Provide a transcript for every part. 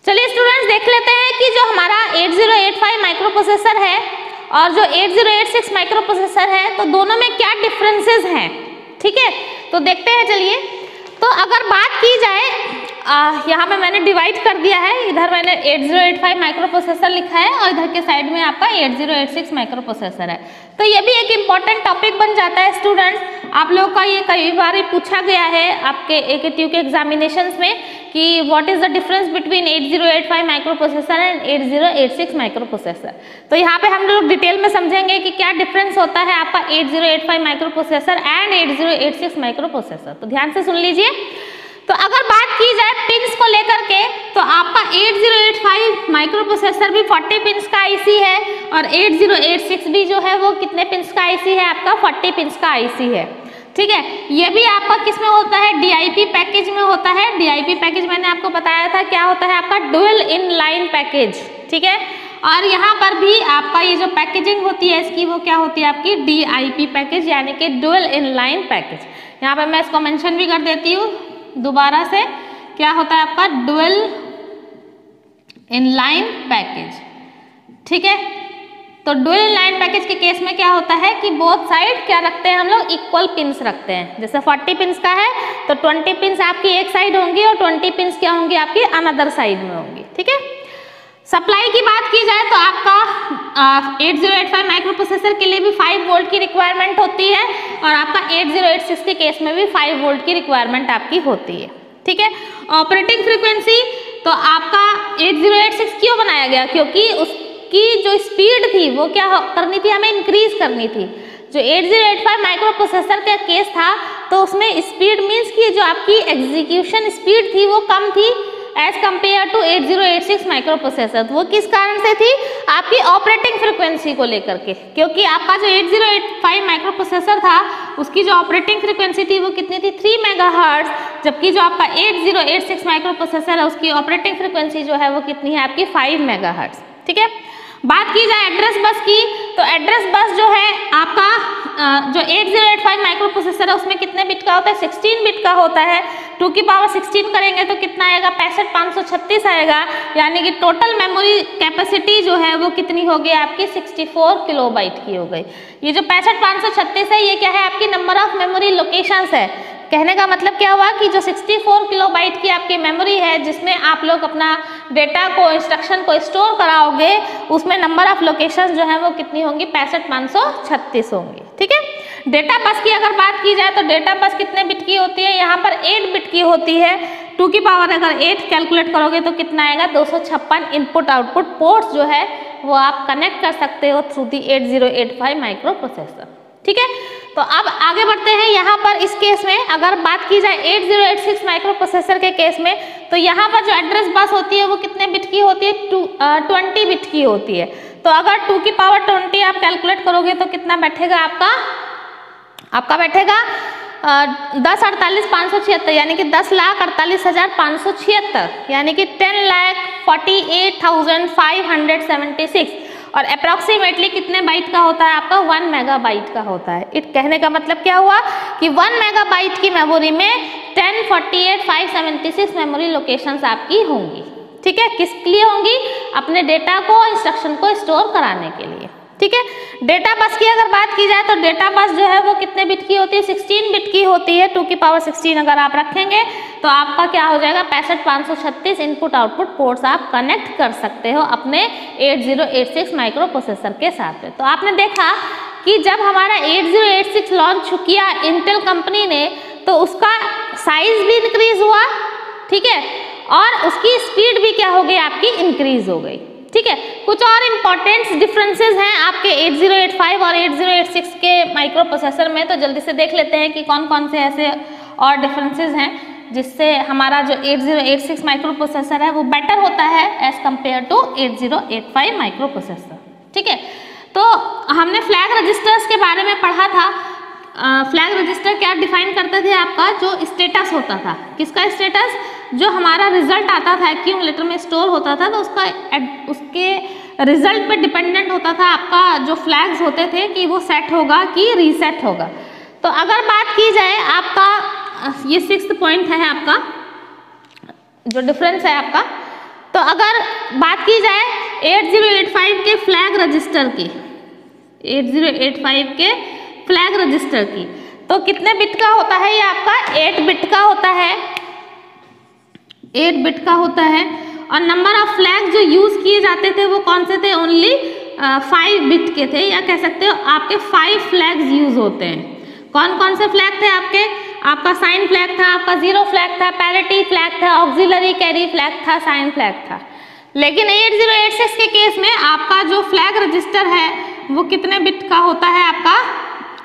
चलिए स्टूडेंट्स देख लेते हैं कि जो हमारा 8085 माइक्रो प्रोसेसर है और जो 8086 माइक्रो प्रोसेसर है तो दोनों में क्या डिफरेंसेस हैं। ठीक है, तो देखते हैं। चलिए, तो अगर बात की जाए, यहाँ पे मैंने डिवाइड कर दिया है, इधर मैंने 8085 माइक्रो प्रोसेसर लिखा है और इधर के साइड में आपका 8086 माइक्रो प्रोसेसर है। तो ये भी एक इम्पॉर्टेंट टॉपिक बन जाता है स्टूडेंट्स, आप लोगों का ये कई बार पूछा गया है आपके AKTU के एग्जामिनेशंस में कि what is the difference between 8085 micro processor and 8086 micro processor. तो यहाँ पे हम लोग डिटेल में समझेंगे कि क्या डिफरेंस होता है आपका 8085 micro processor and 8086 micro processor. तो ध्यान से सुन लीजिए। तो अगर बात की जाए पिंस को लेकर के, तो आपका 8085 माइक्रो प्रोसेसर भी 40 पिंस का IC है और 8086 भी जो है वो कितने पिंस का IC है, आपका 40 पिंस का IC है। ठीक है, ये भी आपका किस में होता है, DIP पैकेज में होता है। DIP पैकेज मैंने आपको बताया था क्या होता है, आपका डुअल इन लाइन पैकेज। ठीक है, और यहाँ पर भी आपका ये जो पैकेजिंग होती है इसकी वो क्या होती है, आपकी DIP पैकेज यानी कि डुअल इन लाइन पैकेज। यहाँ पर मैं इसको मेंशन भी कर देती हूँ दोबारा से, क्या होता है आपका डुअल इन लाइन पैकेज। ठीक है, तो डुअल इन लाइन पैकेज के केस में क्या होता है कि बोथ साइड क्या रखते हैं हम लोग, इक्वल पिंस रखते हैं। जैसे 40 पिंस का है तो 20 पिंस आपकी एक साइड होंगी और 20 पिंस क्या होंगी आपकी अनदर साइड में होंगी। ठीक है, सप्लाई की बात की जाए तो आपका 8085 माइक्रो प्रोसेसर के लिए भी 5 वोल्ट की रिक्वायरमेंट होती है और आपका 8086 के केस में भी 5 वोल्ट की रिक्वायरमेंट आपकी होती है। ठीक है, ऑपरेटिंग फ्रीक्वेंसी तो आपका 8086 क्यों बनाया गया, क्योंकि उसकी जो स्पीड थी वो क्या करनी थी, हमें इंक्रीज करनी थी। जो 8085 माइक्रो प्रोसेसर का केस था तो उसमें स्पीड मीन्स की जो आपकी एग्जीक्यूशन स्पीड थी वो कम थी as compare to 8086 microprocessor. वो किस कारण से थी, आपकी ऑपरेटिंग फ्रिक्वेंसी को लेकर के, क्योंकि आपका जो 8085 माइक्रो प्रोसेसर था उसकी जो ऑपरेटिंग फ्रिक्वेंसी थी वो कितनी थी, 3 मेगाहर्ट्ज, जबकि जो आपका 8086 माइक्रो प्रोसेसर है उसकी ऑपरेटिंग फ्रिक्वेंसी जो है वो कितनी है आपकी 5 मेगाहर्ट्ज। ठीक है, बात की जाए एड्रेस बस की, तो एड्रेस बस जो है आपका जो 8085 माइक्रो प्रोसेसर है उसमें कितने बिट का होता है, 16 बिट का होता है। 2 की पावर 16 करेंगे तो कितना आएगा, 65536 आएगा, यानी कि टोटल मेमोरी कैपेसिटी जो है वो कितनी हो गई आपकी 64 किलोबाइट की हो गई। ये जो 65536 है ये क्या है, आपकी नंबर ऑफ मेमोरी लोकेशंस है। कहने का मतलब क्या हुआ कि जो 64 किलोबाइट की आपकी मेमोरी है जिसमें आप लोग अपना डेटा को, इंस्ट्रक्शन को स्टोर कराओगे, उसमें नंबर ऑफ लोकेशंस जो है वो कितनी होंगी, 65536 होंगी। ठीक है, डेटा बस की अगर बात की जाए तो डेटा बस कितने बिट की होती है, यहाँ पर 8 बिट की होती है। 2 की पावर अगर 8 कैलकुलेट करोगे तो कितना आएगा, 256 इनपुट आउटपुट पोर्ट्स जो है वो आप कनेक्ट कर सकते हो थ्रू दी 8085 माइक्रो प्रोसेसर। ठीक है, तो अब आगे बढ़ते हैं। यहाँ पर इस केस में अगर बात की जाए 8086 माइक्रो प्रोसेसर के केस में, तो यहाँ पर जो एड्रेस बस होती है वो कितने बिट की होती है, 20 बिट की होती है। तो अगर 2 की पावर 20 आप कैलकुलेट करोगे तो कितना बैठेगा आपका बैठेगा 10,48,576, यानी कि 10,48,576, यानी कि 10,48,576 और अप्रॉक्सीमेटली कितने बाइट का होता है आपका, 1 मेगाबाइट का होता है। कहने का मतलब क्या हुआ कि 1 मेगाबाइट की मेमोरी में 10,48,576 मेमोरी लोकेशंस आपकी होंगी। ठीक है, किस लिए होंगी, अपने डेटा को, इंस्ट्रक्शन को स्टोर कराने के लिए। ठीक है, डेटा बस की अगर बात की जाए तो डेटा बस जो है वो कितने बिट की होती है, 16 बिट की होती है। 2 की पावर 16 अगर आप रखेंगे तो आपका क्या हो जाएगा, 65536 इनपुट आउटपुट पोर्ट्स आप कनेक्ट कर सकते हो अपने 8086 माइक्रो प्रोसेसर के साथ में। तो आपने देखा कि जब हमारा 8086 लॉन्च किया इंटेल कंपनी ने तो उसका साइज भी इंक्रीज हुआ। ठीक है, और उसकी स्पीड भी क्या हो गई आपकी, इंक्रीज हो गई। ठीक है, कुछ और इम्पॉर्टेंट डिफरेंसेस हैं आपके 8085 और 8086 के माइक्रो प्रोसेसर में, तो जल्दी से देख लेते हैं कि कौन कौन से ऐसे और डिफरेंसेस हैं जिससे हमारा जो 8086 माइक्रो प्रोसेसर है वो बेटर होता है as compare to 8085 microprocessor. ठीक है, तो हमने फ्लैग रजिस्टर्स के बारे में पढ़ा था। फ्लैग रजिस्टर क्या डिफाइन करते थे, आपका जो स्टेटस होता था, किसका स्टेटस, जो हमारा रिजल्ट आता था एक्यूमुलेटर में स्टोर होता था तो उसके रिजल्ट पे डिपेंडेंट होता था आपका जो फ्लैग्स होते थे कि वो सेट होगा कि रीसेट होगा। तो अगर बात की जाए आपका ये 6th पॉइंट है आपका जो डिफरेंस है आपका, तो अगर बात की जाए 8085 के फ्लैग रजिस्टर की, 8085 के फ्लैग रजिस्टर की, तो कितने बिट का होता है? ये आपका 8 बिट का होता है, 8 बिट का होता है। और नंबर ऑफ फ्लैग जो यूज किए जाते थे वो कौन से थे? ओनली 5 बिट के थे, या कह सकते हो आपके 5 फ्लैग्स यूज होते हैं। कौन कौन से फ्लैग थे आपके? आपका साइन फ्लैग था, आपका जीरो फ्लैग था, पैरिटी फ्लैग था, ऑक्सिलरी कैरी फ्लैग था, साइन फ्लैग था। लेकिन 8086 के केस में आपका जो फ्लैग रजिस्टर है वो कितने बिट का होता है? आपका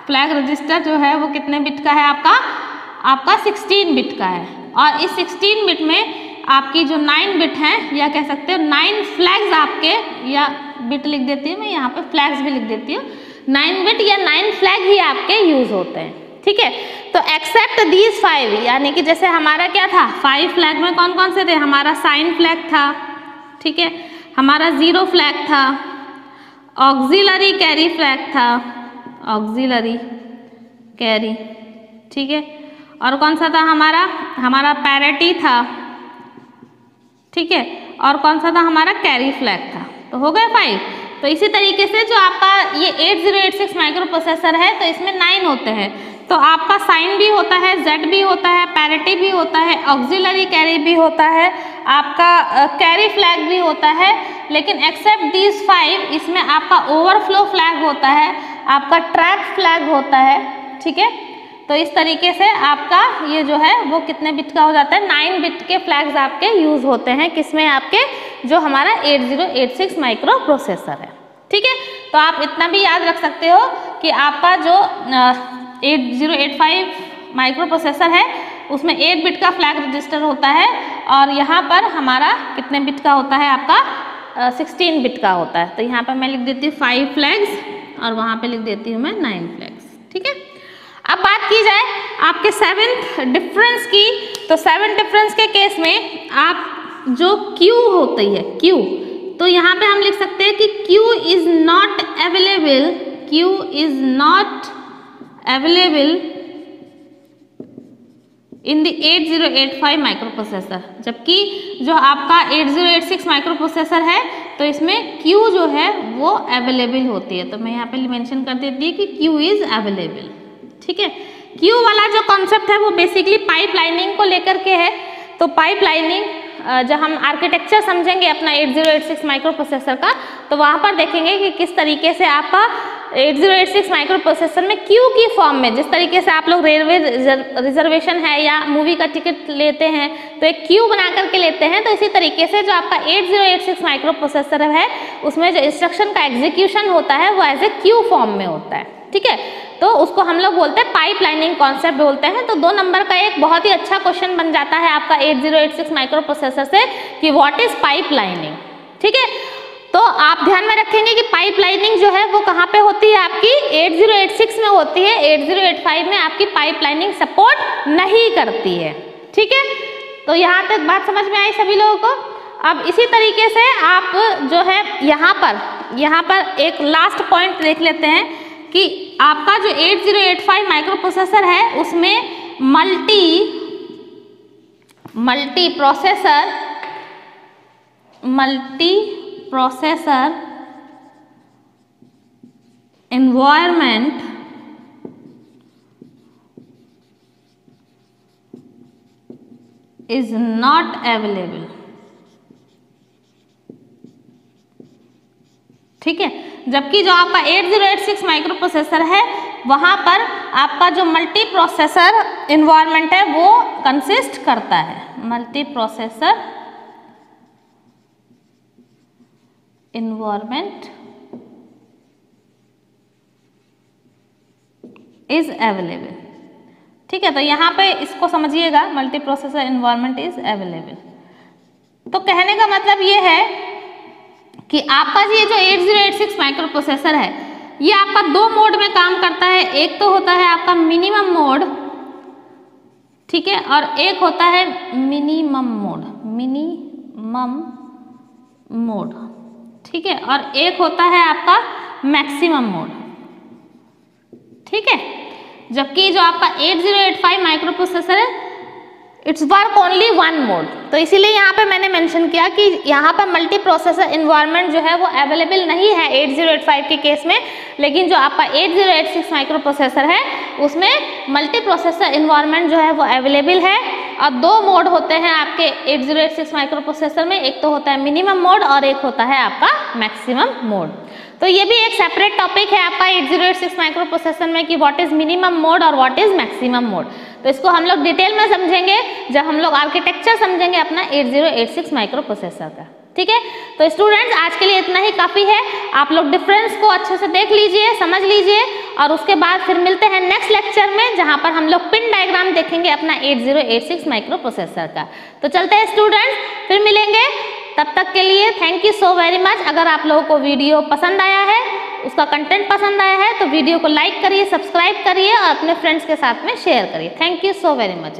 फ्लैग रजिस्टर जो है वो कितने बिट का है? आपका 16 बिट का है। और इस 16 बिट में आपकी जो 9 बिट हैं, या कह सकते हो 9 फ्लैग्स आपके, या बिट लिख देती हूँ मैं यहाँ पे, फ्लैग्स भी लिख देती हूँ, 9 बिट या 9 फ्लैग ही आपके यूज होते हैं। ठीक है, तो एक्सेप्ट दीज 5, यानी कि जैसे हमारा क्या था, 5 फ्लैग में कौन कौन से थे? हमारा साइन फ्लैग था, ठीक है, हमारा जीरो फ्लैग था, ऑक्सिलरी कैरी फ्लैग था, ऑक्सिलरी कैरी, ठीक है, और कौन सा था हमारा पैरिटी था, ठीक है, और कौन सा था? हमारा कैरी फ्लैग था। तो हो गए 5। तो इसी तरीके से जो आपका ये 8086 माइक्रो प्रोसेसर है तो इसमें 9 होते हैं। तो आपका साइन भी होता है, जेड भी होता है, पैरिटी भी होता है, ऑक्सिलरी कैरी भी होता है, आपका कैरी फ्लैग भी होता है। लेकिन एक्सेप्ट दीज 5, इसमें आपका ओवरफ्लो फ्लैग होता है, आपका ट्रैप फ्लैग होता है। ठीक है, तो इस तरीके से आपका ये जो है वो कितने बिट का हो जाता है? 9 बिट के फ्लैग्स आपके यूज होते हैं, किसमें? आपके जो हमारा 8086 माइक्रो प्रोसेसर है। ठीक है, तो आप इतना भी याद रख सकते हो कि आपका जो 8085 माइक्रो प्रोसेसर है उसमें 8 बिट का फ्लैग रजिस्टर होता है, और यहाँ पर हमारा कितने बिट का होता है? आपका 16 बिट का होता है। तो यहाँ पर मैं लिख देती हूँ 5 फ्लैग्स, और वहाँ पे लिख देती हूँ मैं 9 फ्लैग्स। ठीक है, अब बात की जाए आपके 7th डिफरेंस की, तो 7 डिफरेंस के केस में आप जो क्यू होती है, क्यू, तो यहाँ पे हम लिख सकते हैं कि Q is not available, Q is not available in the 8085 micro processor. जबकि जो आपका 8086 माइक्रो प्रोसेसर है तो इसमें क्यू जो है वो अवेलेबल होती है। तो मैं यहाँ पे मेंशन कर देती हूँ कि क्यू इज अवेलेबल। ठीक है, क्यू वाला जो कॉन्सेप्ट है वो बेसिकली पाइपलाइनिंग को लेकर के है। तो पाइपलाइनिंग जब हम आर्किटेक्चर समझेंगे अपना 8086 माइक्रो प्रोसेसर का, तो वहाँ पर देखेंगे कि किस तरीके से आपका 8086 माइक्रो प्रोसेसर में क्यू की फॉर्म में, जिस तरीके से आप लोग रेलवे रिजर्वेशन है या मूवी का टिकट लेते हैं तो एक क्यू बना करके लेते हैं, तो इसी तरीके से जो आपका 8086 माइक्रो प्रोसेसर है उसमें जो इंस्ट्रक्शन का एग्जीक्यूशन होता है वो एज ए क्यू फॉर्म में होता है। ठीक है, तो उसको हम लोग बोलते हैं पाइपलाइनिंग कॉन्सेप्ट बोलते हैं। तो 2 नंबर का एक बहुत ही अच्छा क्वेश्चन बन जाता है आपका 8086 माइक्रो प्रोसेसर से कि व्हाट इज पाइपलाइनिंग। ठीक है, तो आप ध्यान में रखेंगे कि पाइपलाइनिंग जो है वो कहाँ पे होती है? आपकी 8086 में होती है, 8085 में आपकी पाइपलाइनिंग सपोर्ट नहीं करती है। ठीक है, तो यहाँ तक बात समझ में आई सभी लोगों को। अब इसी तरीके से आप जो है यहाँ पर एक लास्ट पॉइंट देख लेते हैं कि आपका जो 8085 माइक्रो प्रोसेसर है उसमें multi processor environment is not available. ठीक है, जबकि जो आपका 8086 माइक्रो प्रोसेसर है वहां पर आपका जो मल्टी प्रोसेसर एनवायरनमेंट है वो कंसिस्ट करता है, multi processor environment is available. ठीक है, तो यहाँ पे इसको समझिएगा, multi processor environment is available. तो कहने का मतलब ये है कि आपका ये जो 8086 माइक्रो प्रोसेसर है ये आपका 2 मोड में काम करता है। एक तो होता है आपका मिनिमम मोड, ठीक है, और एक होता है मिनिमम मोड, ठीक है, और एक होता है आपका मैक्सिमम मोड। ठीक है, जबकि जो आपका 8085 माइक्रो प्रोसेसर है it's work only one mod. तो इसीलिए यहाँ पे मैंने मेंशन किया कि यहाँ पर मल्टी प्रोसेसर इन्वायरमेंट जो है वो अवेलेबल नहीं है 8085 के केस में, लेकिन जो आपका 8086 माइक्रो प्रोसेसर है उसमें मल्टी प्रोसेसर इन्वायरमेंट जो है वो अवेलेबल है। और दो मोड होते हैं आपके 8086 माइक्रो प्रोसेसर में, एक तो होता है मिनिमम मोड और एक होता है आपका मैक्सिमम मोड। तो ये भी एक सेपरेट टॉपिक है आपका 8086 माइक्रो प्रोसेसर में कि व्हाट इज मिनिमम मोड और व्हाट इज मैक्सिमम मोड। तो इसको हम लोग डिटेल में समझेंगे जब हम लोग आर्किटेक्चर समझेंगे अपना 8086 माइक्रो प्रोसेसर का। ठीक है, तो स्टूडेंट्स आज के लिए इतना ही काफ़ी है। आप लोग डिफरेंस को अच्छे से देख लीजिए, समझ लीजिए, और उसके बाद फिर मिलते हैं नेक्स्ट लेक्चर में जहां पर हम लोग पिन डायग्राम देखेंगे अपना 8086 माइक्रो प्रोसेसर का। तो चलते हैं स्टूडेंट्स, फिर मिलेंगे, तब तक के लिए thank you so very much. अगर आप लोगों को वीडियो पसंद आया है, उसका कंटेंट पसंद आया है, तो वीडियो को लाइक करिए, सब्सक्राइब करिए और अपने फ्रेंड्स के साथ में शेयर करिए। Thank you so very much.